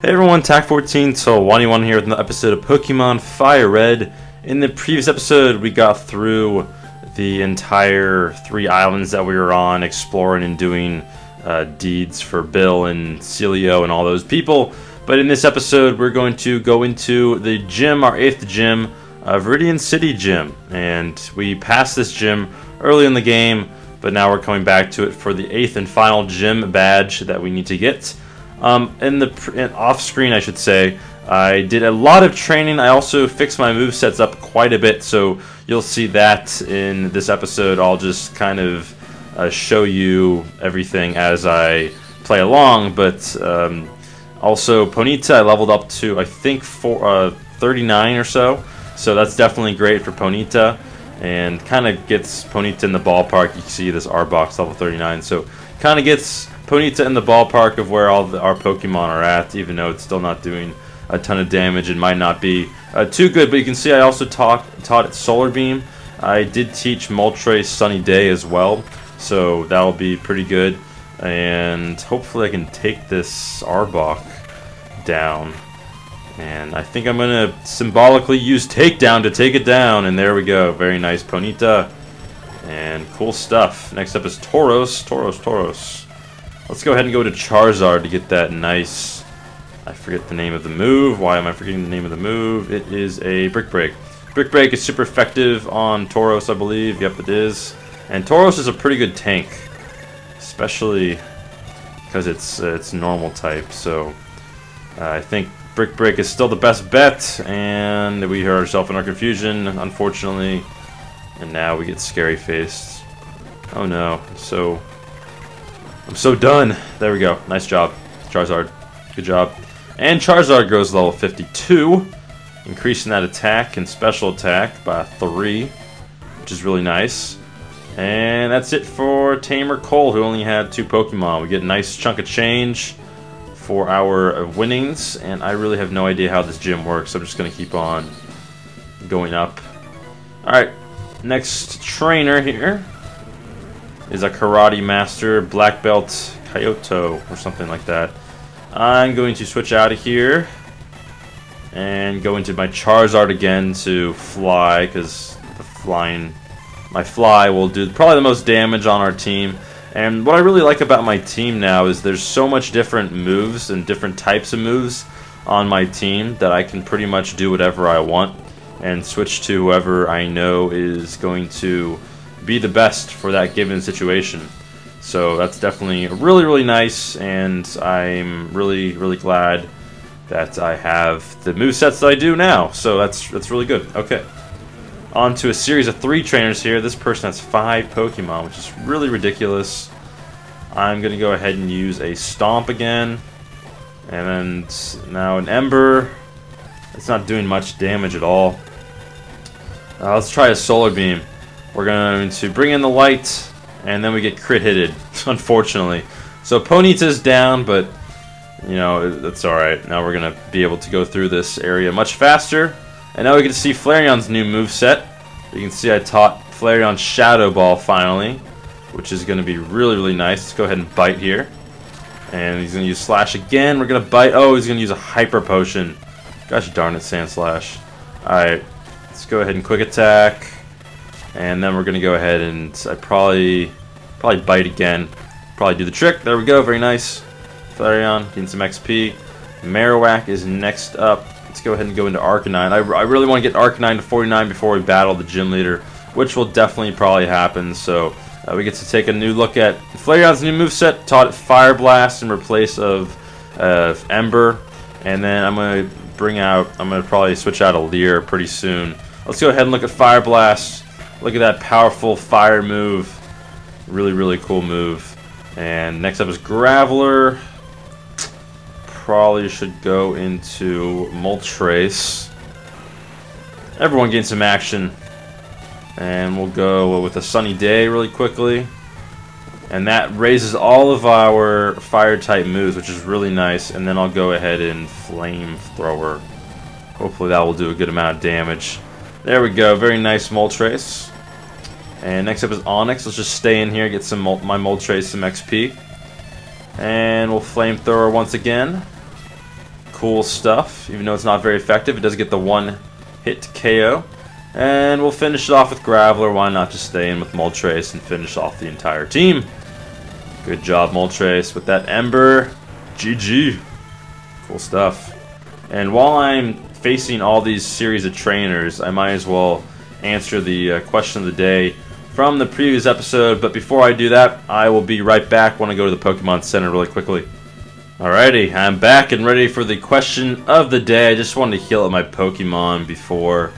Hey everyone, TAC14, so 1 here with another episode of Pokemon FireRed. In the previous episode, we got through the entire 3 islands that we were on, exploring and doing deeds for Bill and Celio and all those people. But in this episode, we're going to go into the gym, our 8th gym, Viridian City Gym. And we passed this gym early in the game, but now we're coming back to it for the 8th and final gym badge that we need to get. Off screen, I should say, I did a lot of training. I also fixed my movesets up quite a bit, so you'll see that in this episode. I'll just kind of show you everything as I play along, but also Ponyta I leveled up to, I think, 39 or so, so that's definitely great for Ponyta, and kind of gets Ponyta in the ballpark. You can see this R-Box level 39, so kind of gets Ponyta in the ballpark of where all our Pokemon are at, even though it's still not doing a ton of damage and might not be too good. But you can see I also taught it Solar Beam. I did teach Moltres Sunny Day as well, so that'll be pretty good. And hopefully I can take this Arbok down. And I think I'm going to symbolically use Takedown to take it down. And there we go. Very nice, Ponyta. And cool stuff. Next up is Tauros. Let's go ahead and go to Charizard to get that nice, I forget the name of the move. Why am I forgetting the name of the move? It is a Brick Break. Brick Break is super effective on Tauros, I believe. Yep, it is. And Tauros is a pretty good tank, especially because it's normal type. So I think Brick Break is still the best bet. And we heard ourselves in our confusion, unfortunately. And now we get scary faced. Oh no, I'm so done. There we go. Nice job, Charizard. Good job. And Charizard grows to level 52, increasing that attack and special attack by 3, which is really nice. And that's it for Tamer Cole, who only had 2 Pokemon. We get a nice chunk of change for our winnings, and I really have no idea how this gym works. I'm just going to keep on going up. Alright, next trainer here is a Karate Master, Black Belt Kyoto, or something like that. I'm going to switch out of here and go into my Charizard again to fly, because my fly will do probably the most damage on our team. And what I really like about my team now is there's so much different moves and different types of moves on my team that I can pretty much do whatever I want and switch to whoever I know is going to be the best for that given situation. So that's definitely really nice, and I'm really glad that I have the movesets that I do now. So that's really good. Okay, on to a series of 3 trainers here. This person has 5 Pokemon, which is really ridiculous. I'm gonna go ahead and use a Stomp again, and then now an Ember. It's not doing much damage at all. Let's try a Solar Beam. We're going to bring in the light, and then we get crit hitted, unfortunately. So Ponyta's down, but, you know, that's alright. Now we're going to be able to go through this area much faster. And now we get to see Flareon's new moveset. You can see I taught Flareon Shadow Ball finally, which is going to be really nice. Let's go ahead and bite here. And he's going to use Slash again. We're going to bite. Oh, he's going to use a Hyper Potion. Gosh darn it, Sandslash. Alright, let's go ahead and Quick Attack. And then we're going to go ahead and I probably bite again. Probably do the trick. There we go. Very nice. Flareon, getting some XP. Marowak is next up. Let's go ahead and go into Arcanine. I really want to get Arcanine to 49 before we battle the gym leader, which will definitely probably happen. So we get to take a new look at Flareon's new moveset. Taught it Fire Blast in place of Ember. And then I'm going to probably switch out a Leer pretty soon. Let's go ahead and look at Fire Blast. Look at that powerful fire move. Really cool move. And next up is Graveler. Probably should go into Moltres. Everyone gains some action. And we'll go with a Sunny Day really quickly. And that raises all of our fire type moves, which is really nice. And then I'll go ahead and Flamethrower. Hopefully that will do a good amount of damage. There we go. Very nice Moltres. And next up is Onyx. Let's just stay in here, get some my Moltres some XP. And we'll Flamethrower once again. cool stuff. Even though it's not very effective, it does get the one hit KO. And we'll finish it off with Graveler. Why not just stay in with Moltres and finish off the entire team? Good job, Moltres, with that Ember. GG. Cool stuff. And while I'm facing all these series of trainers, I might as well answer the question of the day from the previous episode. But before I do that, I will be right back when I go to the Pokemon Center really quickly. Alrighty, I'm back and ready for the question of the day. I just wanted to heal up my Pokemon before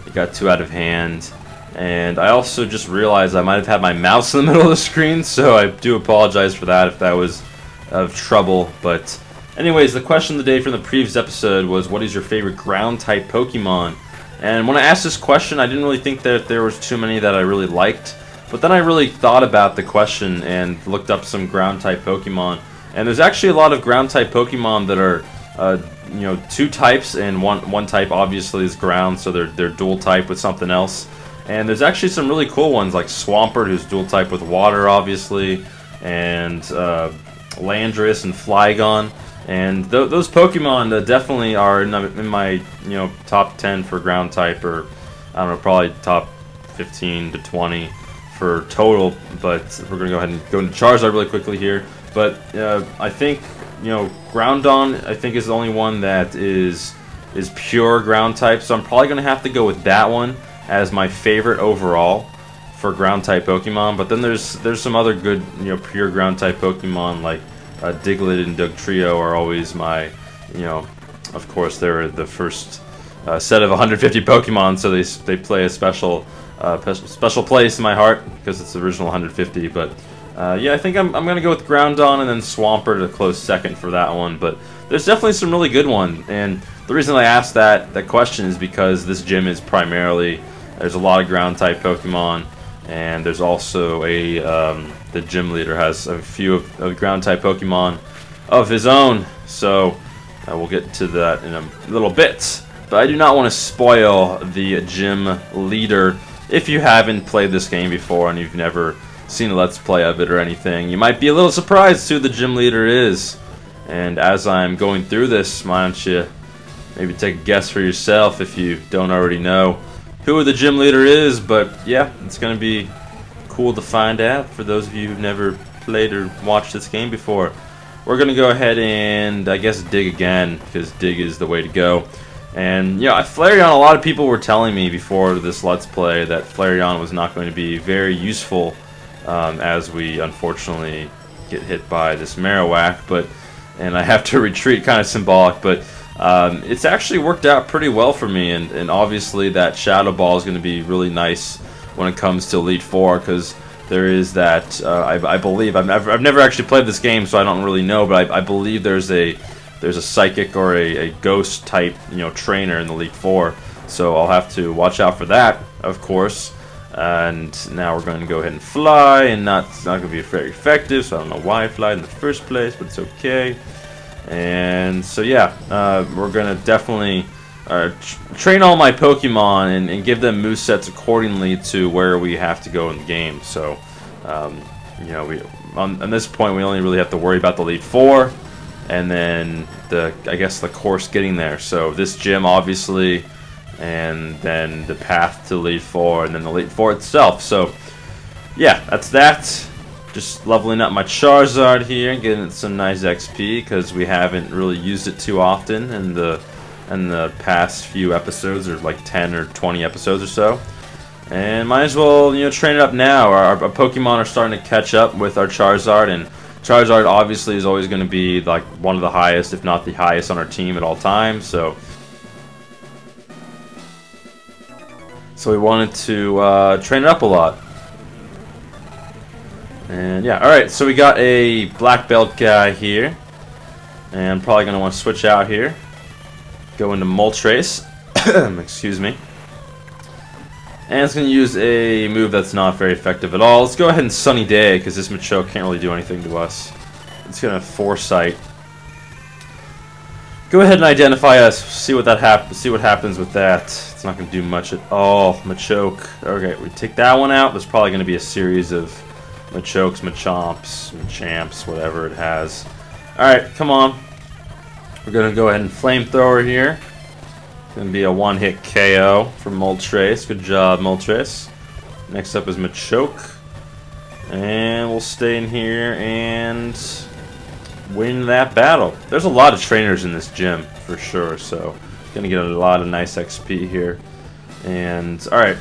it got too out of hand. And I also just realized I might have had my mouse in the middle of the screen, so I do apologize for that if that was of trouble. But anyways, the question of the day from the previous episode was, what is your favorite ground-type Pokemon? And when I asked this question, I didn't really think that there was too many that I really liked. But then I really thought about the question and looked up some ground-type Pokemon. And there's actually a lot of ground-type Pokemon that are, you know, 2 types, and one type obviously is ground, so they're dual type with something else. And there's actually some really cool ones like Swampert, who's dual type with water, obviously, and Landorus and Flygon. And those Pokemon definitely are in my top 10 for ground type, or I don't know, probably top 15 to 20 for total. But we're gonna go ahead and go into Charizard really quickly here. But I think Groudon, I think, is the only one that is pure ground type. So I'm probably gonna have to go with that one as my favorite overall for ground type Pokemon. But then there's some other good pure ground type Pokemon like Diglett and Dugtrio are always my of course they're the first set of 150 Pokemon, so they play a special place in my heart because it's the original 150. But yeah, I think I'm gonna go with Groudon and then Swampert a close second for that one. But there's definitely some really good ones, and the reason I asked that question is because this gym is primarily, there's a lot of ground type Pokemon, and there's also the gym leader has a few of ground type Pokemon of his own. So we'll get to that in a little bit. But I do not want to spoil the gym leader. If you haven't played this game before and you've never seen a Let's Play of it or anything, you might be a little surprised who the gym leader is. And as I'm going through this, why don't you maybe take a guess for yourself if you don't already know who the gym leader is. But yeah, it's going to be cool to find out for those of you who've never played or watched this game before. We're going to go ahead and, I guess, dig again, because dig is the way to go. And, Flareon, a lot of people were telling me before this Let's Play that Flareon was not going to be very useful as we, unfortunately, get hit by this Marowak, and I have to retreat, kind of symbolic, but it's actually worked out pretty well for me, and obviously that Shadow Ball is going to be really nice when it comes to Elite Four, because there is that, I believe, I've never actually played this game, so I don't really know, but I believe there's a Psychic or a Ghost type, trainer in the Elite Four, so I'll have to watch out for that, of course. And now we're going to go ahead and fly, and it's not going to be very effective, so I don't know why I fly in the first place, but it's okay. And so yeah, we're going to definitely train all my Pokemon and give them movesets accordingly to where we have to go in the game. So, on this point, we only really have to worry about the Elite Four, and then I guess the course getting there. So this gym, obviously, and then the path to Elite Four, and then the Elite Four itself. So yeah, that's that. Just leveling up my Charizard here and getting some nice XP, because we haven't really used it too often in the past few episodes, or like 10 or 20 episodes or so. And might as well train it up now. Our Pokemon are starting to catch up with our Charizard, and Charizard obviously is always going to be like one of the highest, if not the highest, on our team at all times. So we wanted to train it up a lot. And yeah, alright, so we got a black belt guy here. And I'm probably going to want to switch out here. Go into Moltres. Excuse me. And it's going to use a move that's not very effective at all. Let's go ahead and Sunny Day, because this Machoke can't really do anything to us. It's going to Foresight. Go ahead and identify us. See what happens with that. It's not going to do much at all. Machoke. Okay, we take that one out. There's probably going to be a series of Machokes, Machomps, Machamps, whatever it has. Alright, come on. We're going to go ahead and Flamethrower here. Going to be a one-hit KO from Moltres. Good job, Moltres. Next up is Machoke. And we'll stay in here and win that battle. There's a lot of trainers in this gym, for sure, so going to get a lot of nice XP here. And, alright.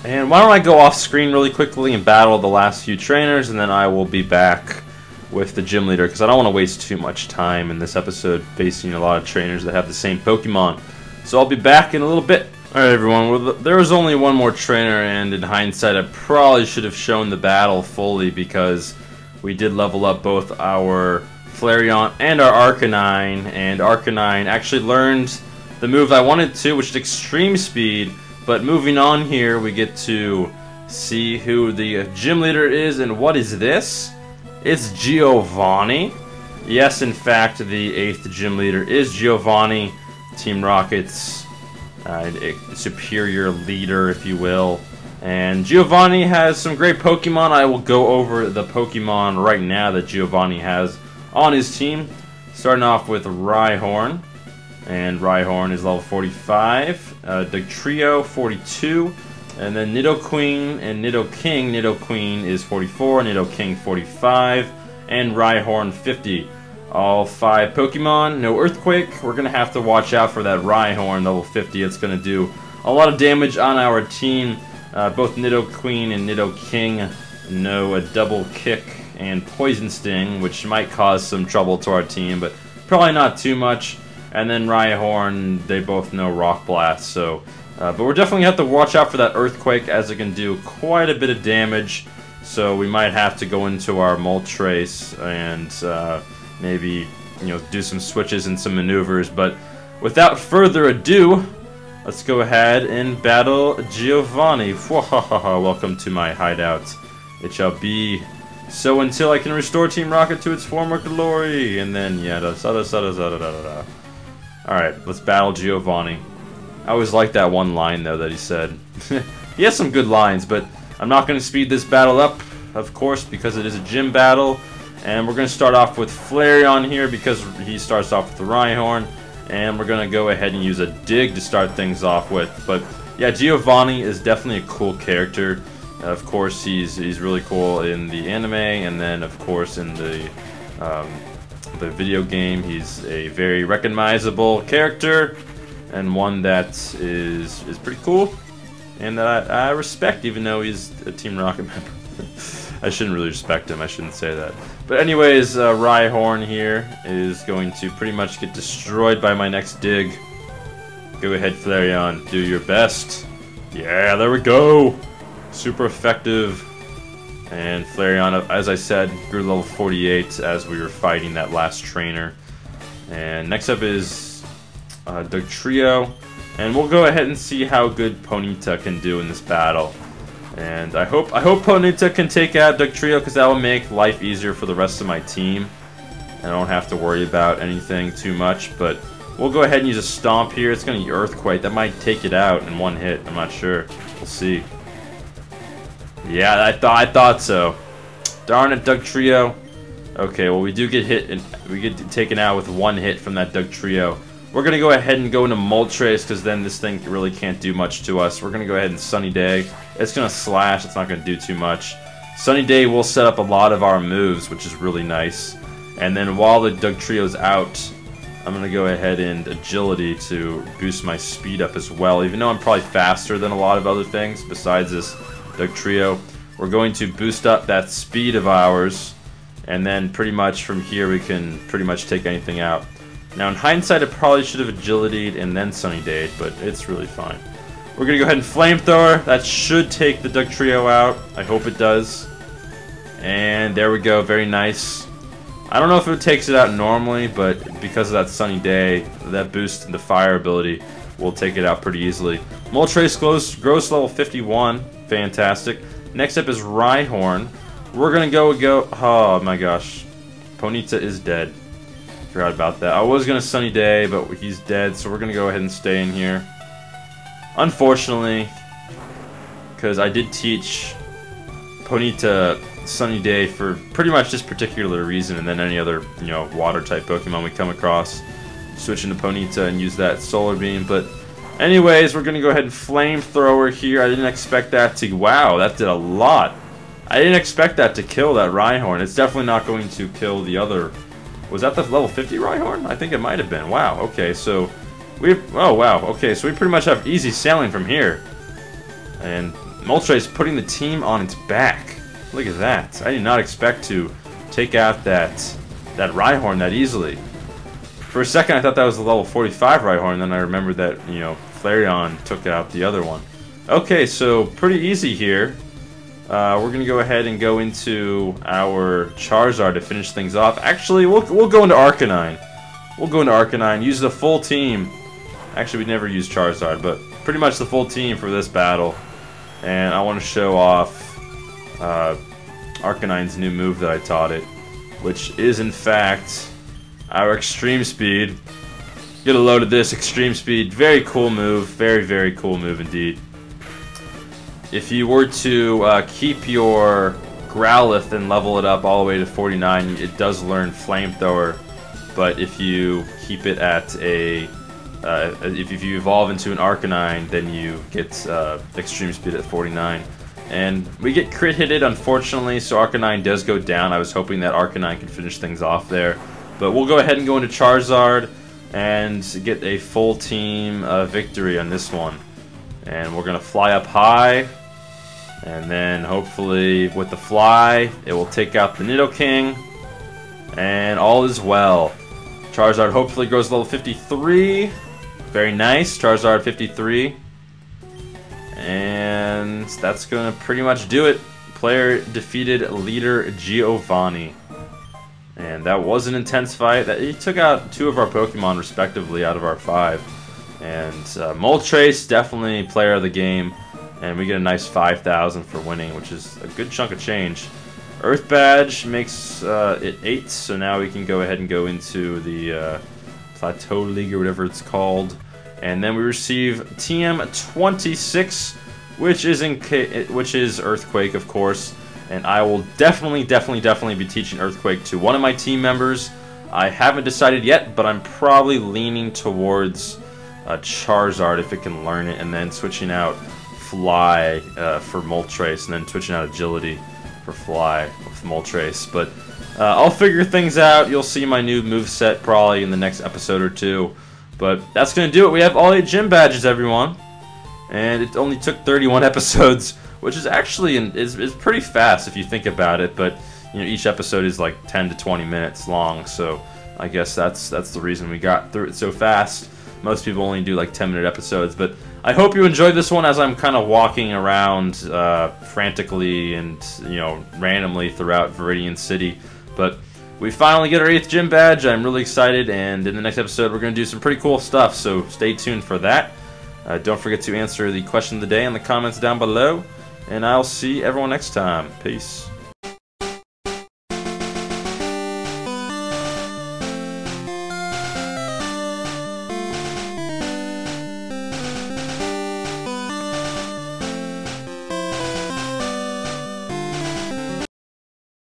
And why don't I go off screen really quickly and battle the last few trainers, and then I will be back with the gym leader, because I don't want to waste too much time in this episode facing a lot of trainers that have the same Pokemon. So I'll be back in a little bit. Alright everyone, well, there was only one more trainer, and in hindsight I probably should have shown the battle fully, because we did level up both our Flareon and our Arcanine, and Arcanine actually learned the move I wanted to, which is Extreme Speed. But moving on here, we get to see who the gym leader is, and what is this? It's Giovanni. Yes, in fact, the 8th gym leader is Giovanni, Team Rocket's superior leader, if you will. And Giovanni has some great Pokemon. I will go over the Pokemon right now that Giovanni has on his team. Starting off with Rhyhorn. And Rhyhorn is level 45. Dugtrio, 42. And then Nidoqueen and Nidoking. Nidoqueen is 44, Nidoking 45, and Rhyhorn 50. All 5 Pokemon, no Earthquake. We're going to have to watch out for that Rhyhorn, level 50. It's going to do a lot of damage on our team. Both Nidoqueen and Nidoking know a double kick and Poison Sting, which might cause some trouble to our team, but probably not too much. And then Rhyhorn, they both know Rock Blast, so... but we're definitely going to have to watch out for that Earthquake, as it can do quite a bit of damage. So we might have to go into our Moltres and maybe, do some switches and some maneuvers. But without further ado, let's go ahead and battle Giovanni. Welcome to my hideout. It shall be so until I can restore Team Rocket to its former glory. And then, Alright, let's battle Giovanni. I always like that one line, though, that he said. He has some good lines, but I'm not going to speed this battle up, of course, because it is a gym battle. And we're going to start off with Flareon here, because he starts off with the Rhyhorn. And we're going to go ahead and use a Dig to start things off with. But, yeah, Giovanni is definitely a cool character. Of course, he's really cool in the anime, and then, of course, in the video game, he's a very recognizable character. And one that is pretty cool, and that I respect, even though he's a Team Rocket member. I shouldn't really respect him, I shouldn't say that. But anyways, Rhyhorn here is going to pretty much get destroyed by my next dig. Go ahead, Flareon, do your best. Yeah, there we go! Super effective. And Flareon, as I said, grew level 48 as we were fighting that last trainer. And next up is Dugtrio, and we'll go ahead and see how good Ponyta can do in this battle. And I hope Ponyta can take out Dugtrio, because that will make life easier for the rest of my team. I don't have to worry about anything too much, but we'll go ahead and use a Stomp here. It's going to be Earthquake. That might take it out in one hit. I'm not sure. We'll see. Yeah, I thought so. Darn it, Dugtrio. Okay, well, we do get hit, and we get taken out with one hit from that Dugtrio. We're going to go ahead and go into Moltres, because then this thing really can't do much to us. We're going to go ahead and Sunny Day. It's going to slash. It's not going to do too much. Sunny Day will set up a lot of our moves, which is really nice. And then while the Dugtrio's out, I'm going to go ahead and Agility to boost my speed up as well. Even though I'm probably faster than a lot of other things besides this Dugtrio, we're going to boost up that speed of ours. And then pretty much from here we can pretty much take anything out. Now, in hindsight, I probably should have Agility'd and then Sunny Day'd, but it's really fine. We're going to go ahead and Flamethrower. That should take the Dugtrio out. I hope it does. And there we go. Very nice. I don't know if it takes it out normally, but because of that Sunny Day, that boost in the fire ability will take it out pretty easily. Moltres gross level 51. Fantastic. Next up is Rhyhorn. We're going to go... Oh, my gosh. Ponyta is dead. Forgot about that. I was going to Sunny Day, but he's dead, so we're going to go ahead and stay in here. Unfortunately, because I did teach Ponyta Sunny Day for pretty much this particular reason, and then any other, water-type Pokemon we come across. switch into Ponyta and use that solar beam. But anyways, we're gonna go ahead and flamethrower here. I didn't expect that to. Wow, that did a lot. I didn't expect that to kill that Rhyhorn. It's definitely not going to kill the other. Was that the level 50 Rhyhorn? I think it might have been. Wow. Okay, so oh wow. Okay, so we pretty much have easy sailing from here. And Moltres putting the team on its back. Look at that. I did not expect to take out that Rhyhorn that easily. For a second, I thought that was the level 45 Rhyhorn, and then I remembered that, you know, Flareon took out the other one. Okay, so pretty easy here. We're gonna go ahead and go into our Charizard to finish things off. Actually, we'll go into Arcanine. We'll go into Arcanine. Use the full team. Actually, we never used Charizard, but pretty much the full team for this battle. And I want to show off Arcanine's new move that I taught it, which is in fact our Extreme Speed. Get a load of this Extreme Speed. Very cool move. Very, very cool move indeed. If you were to keep your Growlithe and level it up all the way to 49, it does learn Flamethrower. But if you keep it at a if you evolve into an Arcanine, then you get Extreme Speed at 49. And we get crit hitted, unfortunately, so Arcanine does go down. I was hoping that Arcanine could finish things off there. But we'll go ahead and go into Charizard and get a full team victory on this one. And we're going to fly up high. And then hopefully with the fly, it will take out the Nidoking. And all is well. Charizard hopefully goes level 53. Very nice. Charizard 53. And that's going to pretty much do it. Player defeated Leader Giovanni. And that was an intense fight. He took out 2 of our Pokemon respectively out of our 5. And Moltres, definitely player of the game. And we get a nice 5,000 for winning, which is a good chunk of change. EarthBadge makes it 8, so now we can go ahead and go into the Plateau League or whatever it's called. And then we receive TM26, which is Earthquake, of course. And I will definitely be teaching Earthquake to one of my team members. I haven't decided yet, but I'm probably leaning towards Charizard if it can learn it, and then switching out Fly for Moltres, and then switching out Agility for Fly with Moltres. But I'll figure things out. You'll see my new moveset probably in the next episode or 2. But that's going to do it. We have all 8 gym badges, everyone. And it only took 31 episodes, which is actually is pretty fast if you think about it. But you know, each episode is like 10 to 20 minutes long, so I guess that's the reason we got through it so fast. Most people only do like 10-minute episodes, but I hope you enjoyed this one as I'm kind of walking around frantically and, you know, randomly throughout Viridian City. But we finally get our 8th gym badge. I'm really excited, and in the next episode we're going to do some pretty cool stuff, so stay tuned for that. Don't forget to answer the question of the day in the comments down below, and I'll see everyone next time. Peace.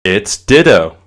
It's Ditto.